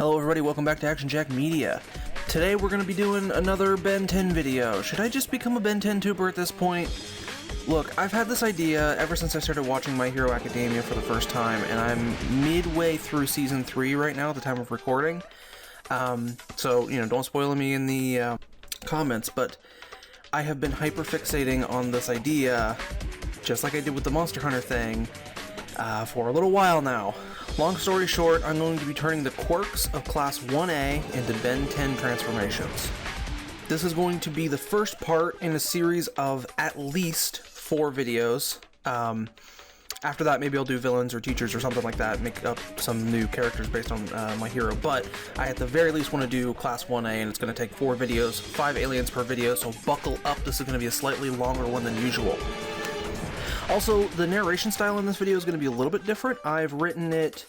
Hello everybody, welcome back to Action Jack Media. Today we're going to be doing another Ben 10 video. Should I just become a Ben 10 tuber at this point? Look, I've had this idea ever since I started watching My Hero Academia for the first time, and I'm midway through Season 3 right now at the time of recording. So, don't spoil me in the comments, but I have been hyper-fixating on this idea, just like I did with the Monster Hunter thing, for a little while now. Long story short, I'm going to be turning the Quirks of Class 1A into Ben 10 transformations. This is going to be the first part in a series of at least 4 videos. After that, maybe I'll do villains or teachers or something like that, make up some new characters based on my hero, but I at the very least want to do Class 1A, and it's going to take 4 videos, 5 aliens per video, so buckle up, this is going to be a slightly longer one than usual. Also, the narration style in this video is going to be a little bit different. I've written it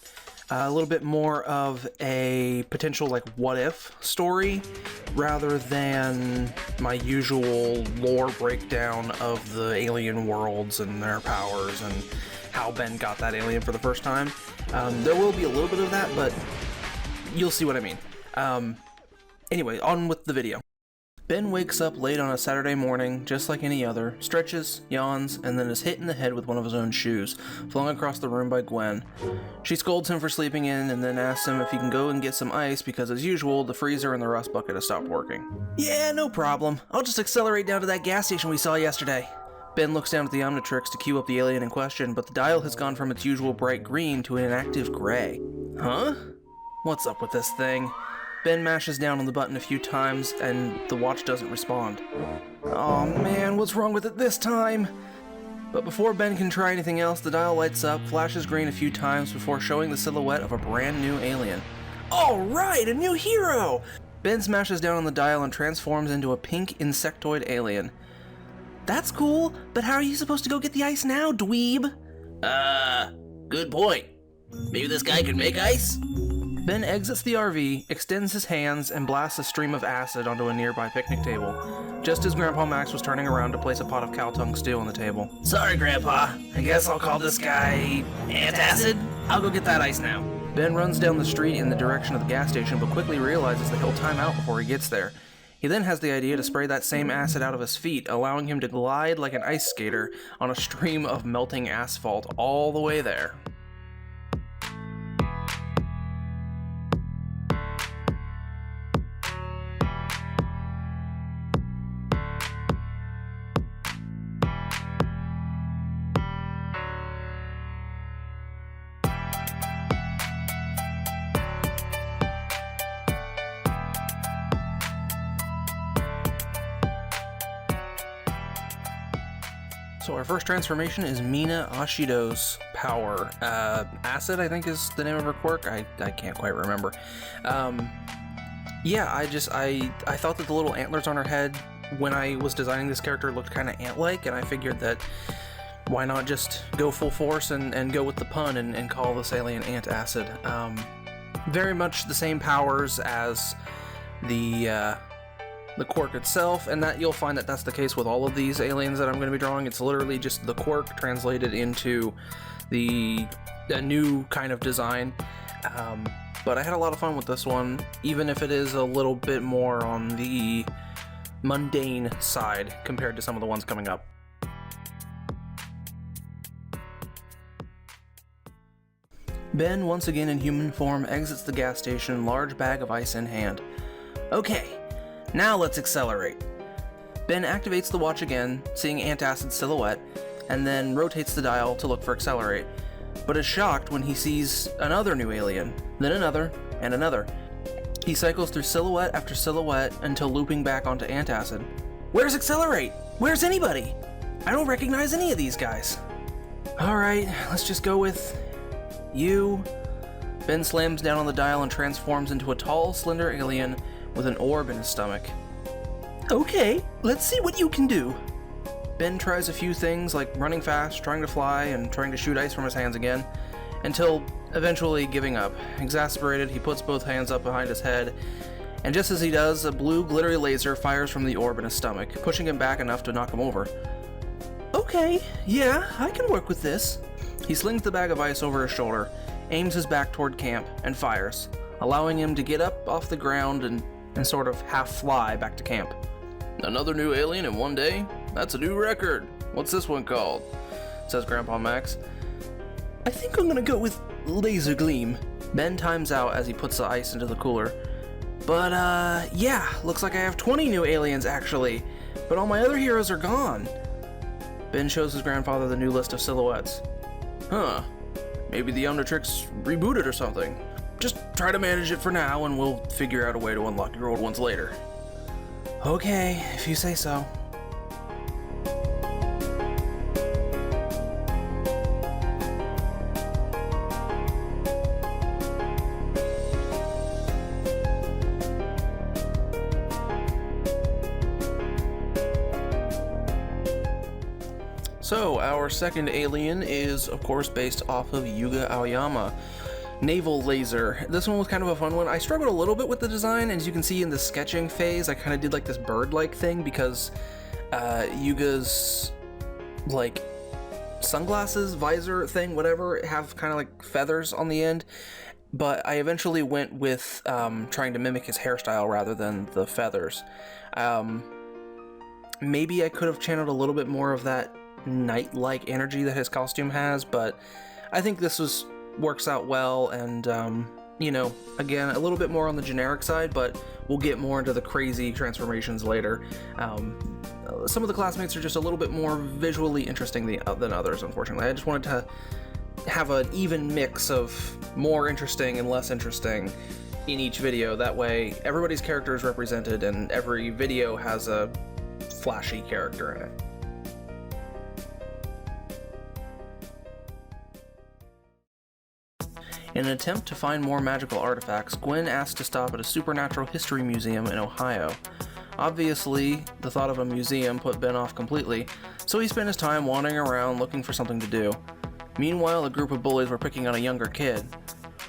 a little bit more of a potential, what-if story, rather than my usual lore breakdown of the alien worlds and their powers and how Ben got that alien for the first time. There will be a little bit of that, but you'll see what I mean. Anyway, on with the video. Ben wakes up late on a Saturday morning, just like any other, stretches, yawns, and then is hit in the head with one of his own shoes, flung across the room by Gwen. She scolds him for sleeping in, and then asks him if he can go and get some ice because, as usual, the freezer and the rust bucket have stopped working. Yeah, no problem. I'll just accelerate down to that gas station we saw yesterday. Ben looks down at the Omnitrix to cue up the alien in question, but the dial has gone from its usual bright green to an inactive gray. Huh? What's up with this thing? Ben mashes down on the button a few times, and the watch doesn't respond. Oh man, what's wrong with it this time? But before Ben can try anything else, the dial lights up, flashes green a few times before showing the silhouette of a brand new alien. Alright, a new hero! Ben smashes down on the dial and transforms into a pink insectoid alien. That's cool, but how are you supposed to go get the ice now, dweeb? Good point. Maybe this guy can make ice? Ben exits the RV, extends his hands, and blasts a stream of acid onto a nearby picnic table, just as Grandpa Max was turning around to place a pot of cow tongue stew on the table. Sorry, Grandpa. I guess I'll call this guy Antacid. I'll go get that ice now. Ben runs down the street in the direction of the gas station, but quickly realizes that he'll time out before he gets there. He then has the idea to spray that same acid out of his feet, allowing him to glide like an ice skater on a stream of melting asphalt all the way there. So our first transformation is Mina Ashido's power. Acid, I think, is the name of her quirk. I can't quite remember. Yeah, I thought that the little antlers on her head when I was designing this character looked kind of ant-like, and I figured that why not just go full force and go with the pun and call this alien Antacid. Very much the same powers as the quirk itself, and that you'll find that that's the case with all of these aliens that I'm going to be drawing. It's literally just the quirk translated into a new kind of design. But I had a lot of fun with this one, even if it is a little bit more on the mundane side compared to some of the ones coming up. Ben, once again in human form, exits the gas station, large bag of ice in hand. Okay. Now let's accelerate. Ben activates the watch again, seeing Antacid's silhouette, and then rotates the dial to look for accelerate, but is shocked when he sees another new alien, then another, and another. He cycles through silhouette after silhouette until looping back onto Antacid. Where's accelerate? Where's anybody? I don't recognize any of these guys. Alright, let's just go with you. Ben slams down on the dial and transforms into a tall, slender alien with an orb in his stomach. Okay, let's see what you can do. Ben tries a few things like running fast, trying to fly, and trying to shoot ice from his hands again, until eventually giving up. Exasperated, he puts both hands up behind his head, and just as he does, a blue glittery laser fires from the orb in his stomach, pushing him back enough to knock him over. Okay, yeah, I can work with this. He slings the bag of ice over his shoulder, aims his back toward camp, and fires. allowing him to get up off the ground and sort of half fly back to camp. "Another new alien in one day? That's a new record. What's this one called?" says Grandpa Max. "I think I'm gonna go with Laser Gleam." Ben times out as he puts the ice into the cooler. "But, yeah, looks like I have 20 new aliens, actually. But all my other heroes are gone." Ben shows his grandfather the new list of silhouettes. "Huh. Maybe the Omnitrix rebooted or something. Just try to manage it for now, and we'll figure out a way to unlock your old ones later." "Okay, if you say so." So, our second alien is, of course, based off of Yuga Aoyama. Naval Laser. This one was kind of a fun one. I struggled a little bit with the design, and as you can see in the sketching phase, I kind of did like this bird-like thing because Yuga's, like, sunglasses, visor thing, whatever, have kind of like feathers on the end. But I eventually went with trying to mimic his hairstyle rather than the feathers. Maybe I could have channeled a little bit more of that night-like energy that his costume has, but I think this works out well, and you know, again, a little bit more on the generic side, but we'll get more into the crazy transformations later. Some of the classmates are just a little bit more visually interesting than others, unfortunately. I just wanted to have an even mix of more interesting and less interesting in each video. That way everybody's character is represented and every video has a flashy character in it. In an attempt to find more magical artifacts, Gwen asked to stop at a supernatural history museum in Ohio. Obviously, the thought of a museum put Ben off completely, so he spent his time wandering around looking for something to do. Meanwhile, a group of bullies were picking on a younger kid.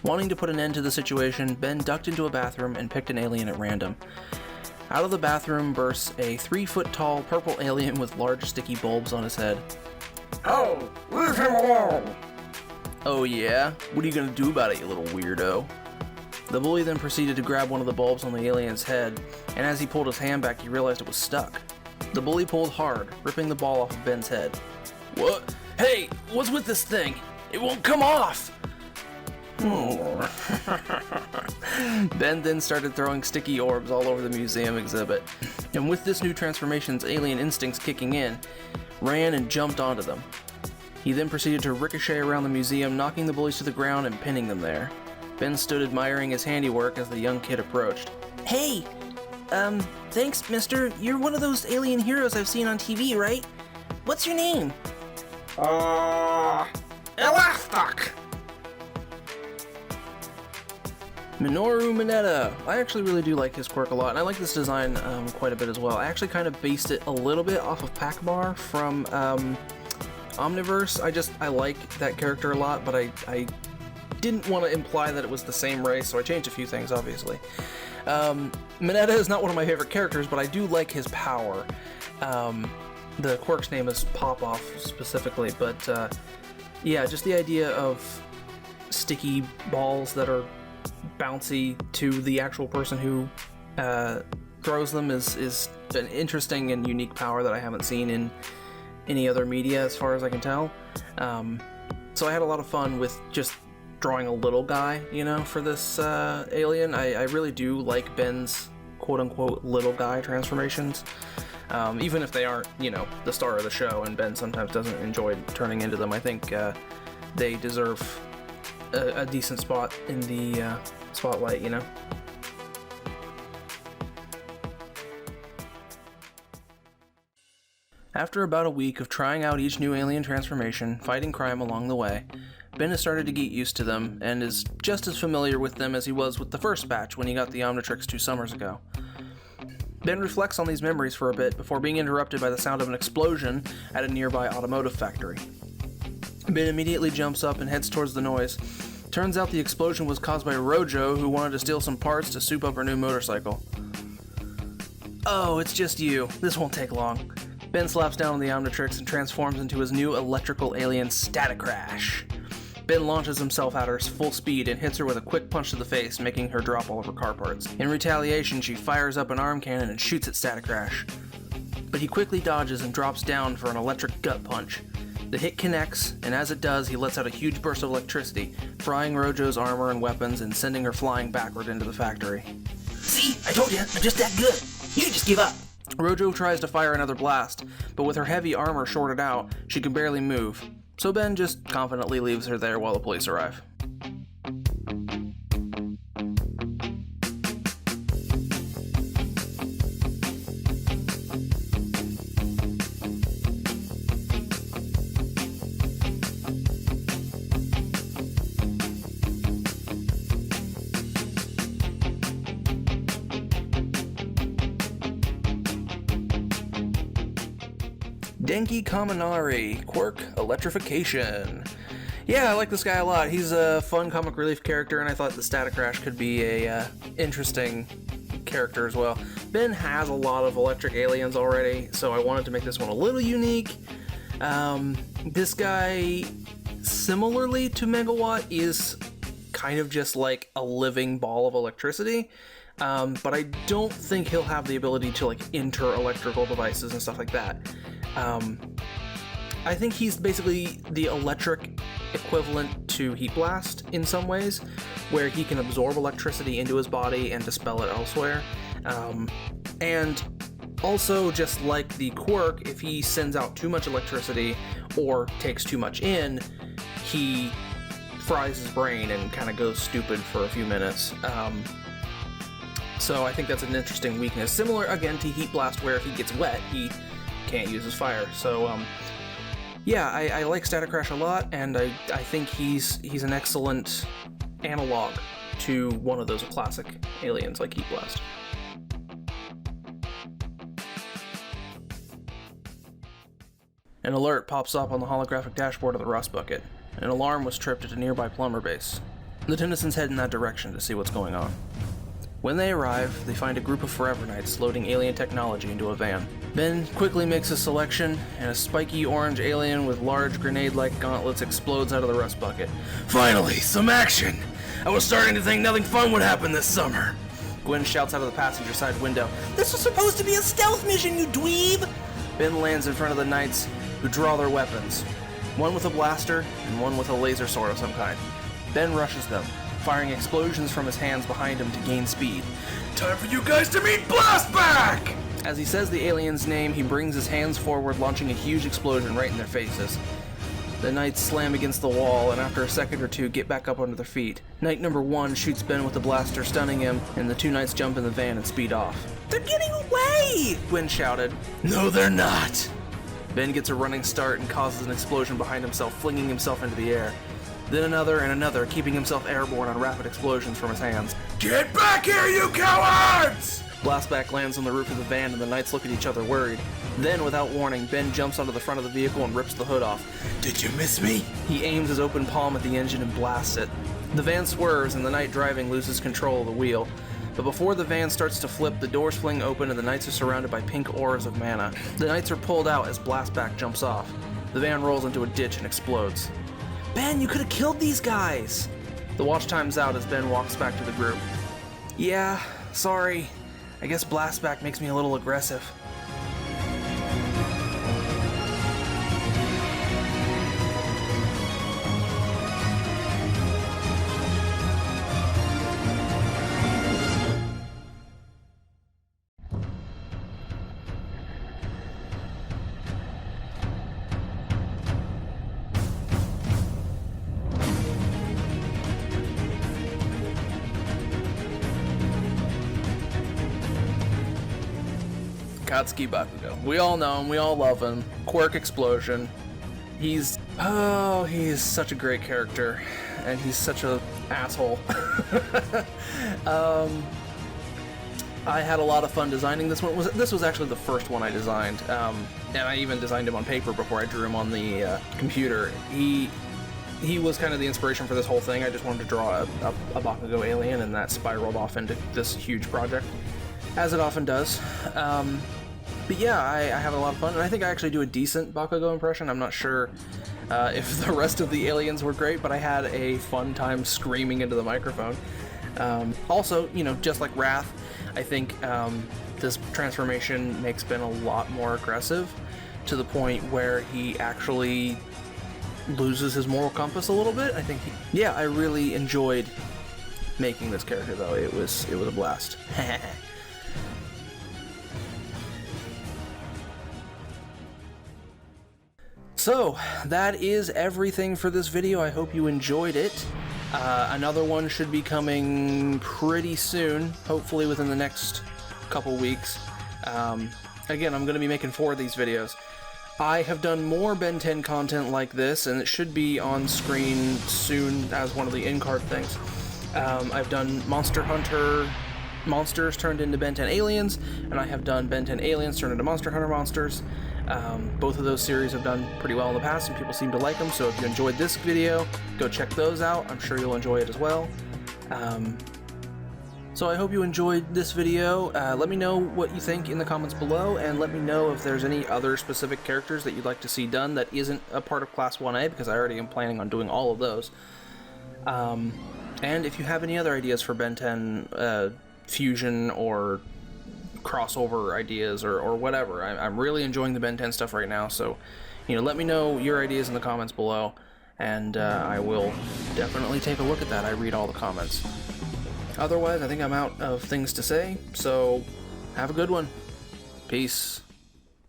Wanting to put an end to the situation, Ben ducked into a bathroom and picked an alien at random. Out of the bathroom bursts a 3-foot-tall purple alien with large sticky bulbs on his head. Oh, leave him alone! "Oh yeah? What are you gonna do about it, you little weirdo?" The bully then proceeded to grab one of the bulbs on the alien's head, and as he pulled his hand back, he realized it was stuck. The bully pulled hard, ripping the ball off of Ben's head. "What? Hey, what's with this thing? It won't come off!" Ben then started throwing sticky orbs all over the museum exhibit, and with this new transformation's alien instincts kicking in, ran and jumped onto them. He then proceeded to ricochet around the museum, knocking the bullies to the ground and pinning them there. Ben stood admiring his handiwork as the young kid approached. "Hey, thanks, mister. You're one of those alien heroes I've seen on TV, right? What's your name?" Elastic! Minoru Mineta. I actually really do like his quirk a lot, and I like this design quite a bit as well. I actually kind of based it a little bit off of Pakbar from Omniverse. I like that character a lot, but I didn't want to imply that it was the same race, so I changed a few things, obviously. Mineta is not one of my favorite characters, but I do like his power. The quirk's name is Pop-Off specifically, but yeah, just the idea of sticky balls that are bouncy to the actual person who throws them is an interesting and unique power that I haven't seen in any other media as far as I can tell. So I had a lot of fun with just drawing a little guy, you know, for this alien. I really do like Ben's quote-unquote little guy transformations. Even if they aren't, you know, the star of the show, and Ben sometimes doesn't enjoy turning into them, I think they deserve a decent spot in the spotlight, you know? After about a week of trying out each new alien transformation, fighting crime along the way, Ben has started to get used to them, and is just as familiar with them as he was with the first batch when he got the Omnitrix 2 summers ago. Ben reflects on these memories for a bit before being interrupted by the sound of an explosion at a nearby automotive factory. Ben immediately jumps up and heads towards the noise. Turns out the explosion was caused by Rojo, who wanted to steal some parts to soup up her new motorcycle. "Oh, it's just you. This won't take long." Ben slaps down on the Omnitrix and transforms into his new electrical alien Static Crash. Ben launches himself at her full speed and hits her with a quick punch to the face, making her drop all of her car parts. In retaliation, she fires up an arm cannon and shoots at Static Crash. But he quickly dodges and drops down for an electric gut punch. The hit connects, and as it does, he lets out a huge burst of electricity, frying Rojo's armor and weapons and sending her flying backward into the factory. See? I told you, I'm just that good. You just give up. Rojo tries to fire another blast, but with her heavy armor shorted out, she can barely move. So Ben just confidently leaves her there while the police arrive. Denki Kaminari, Quirk Electrification. Yeah, I like this guy a lot. He's a fun comic relief character, and I thought the Static Crash could be a interesting character as well. Ben has a lot of electric aliens already, so I wanted to make this one a little unique. This guy, similarly to Megawatt, is kind of just like a living ball of electricity. But I don't think he'll have the ability to like enter electrical devices and stuff like that. I think he's basically the electric equivalent to Heat Blast in some ways, where he can absorb electricity into his body and dispel it elsewhere. And also, just like the Quirk, if he sends out too much electricity or takes too much in, he fries his brain and kind of goes stupid for a few minutes. So I think that's an interesting weakness. Similar, again, to Heat Blast, where if he gets wet, he can't use his fire. So, yeah, I like Static Crash a lot, and I think he's an excellent analog to one of those classic aliens like Heat Blast. An alert pops up on the holographic dashboard of the Rust Bucket. An alarm was tripped at a nearby plumber base. The Tennysons head in that direction to see what's going on. When they arrive, they find a group of Forever Knights loading alien technology into a van. Ben quickly makes a selection, and a spiky orange alien with large grenade-like gauntlets explodes out of the Rust Bucket. Finally, some action! I was starting to think nothing fun would happen this summer. Gwen shouts out of the passenger side window. This was supposed to be a stealth mission, you dweeb! Ben lands in front of the Knights, who draw their weapons. One with a blaster, and one with a laser sword of some kind. Ben rushes them, firing explosions from his hands behind him to gain speed. Time for you guys to meet Blastback! As he says the alien's name, he brings his hands forward, launching a huge explosion right in their faces. The Knights slam against the wall, and after a second or two, get back up onto their feet. Knight number 1 shoots Ben with the blaster, stunning him, and the two Knights jump in the van and speed off. They're getting away! Gwen shouted. No, they're not! Ben gets a running start and causes an explosion behind himself, flinging himself into the air. Then another and another, keeping himself airborne on rapid explosions from his hands. Get back here, you cowards! Blastback lands on the roof of the van, and the Knights look at each other worried. Then, without warning, Ben jumps onto the front of the vehicle and rips the hood off. Did you miss me? He aims his open palm at the engine and blasts it. The van swerves, and the Knight driving loses control of the wheel. But before the van starts to flip, the doors fling open and the Knights are surrounded by pink auras of mana. The Knights are pulled out as Blastback jumps off. The van rolls into a ditch and explodes. Ben, you could have killed these guys! The watch time's out as Ben walks back to the group. Yeah, sorry. I guess Blastback makes me a little aggressive. Katsuki Bakugo. We all know him, we all love him. Quirk Explosion. He's such a great character, and he's such a asshole. I had a lot of fun designing this one. This was actually the first one I designed, and I even designed him on paper before I drew him on the computer. He was kind of the inspiration for this whole thing. I just wanted to draw a Bakugo alien, and that spiraled off into this huge project, as it often does. But yeah, I have a lot of fun, and I think I actually do a decent Bakugo impression. I'm not sure if the rest of the aliens were great, but I had a fun time screaming into the microphone. Also, you know, just like Wrath, I think this transformation makes Ben a lot more aggressive, to the point where he actually loses his moral compass a little bit. I think yeah, I really enjoyed making this character, though. It was a blast. So, that is everything for this video. I hope you enjoyed it. Another one should be coming pretty soon, hopefully within the next couple weeks. Again, I'm going to be making 4 of these videos. I have done more Ben 10 content like this, and it should be on screen soon as one of the in-card things. I've done Monster Hunter monsters turned into Ben 10 aliens, and I have done Ben 10 aliens turned into Monster Hunter monsters. Both of those series have done pretty well in the past, and people seem to like them, so if you enjoyed this video, go check those out. I'm sure you'll enjoy it as well. So I hope you enjoyed this video. Let me know what you think in the comments below, and let me know if there's any other specific characters that you'd like to see done that isn't a part of Class 1A, because I already am planning on doing all of those. And if you have any other ideas for Ben 10 fusion or crossover ideas or whatever, I'm really enjoying the Ben 10 stuff right now, so, you know, let me know your ideas in the comments below, and I will definitely take a look at that. I read all the comments. Otherwise, I think I'm out of things to say, so have a good one. Peace.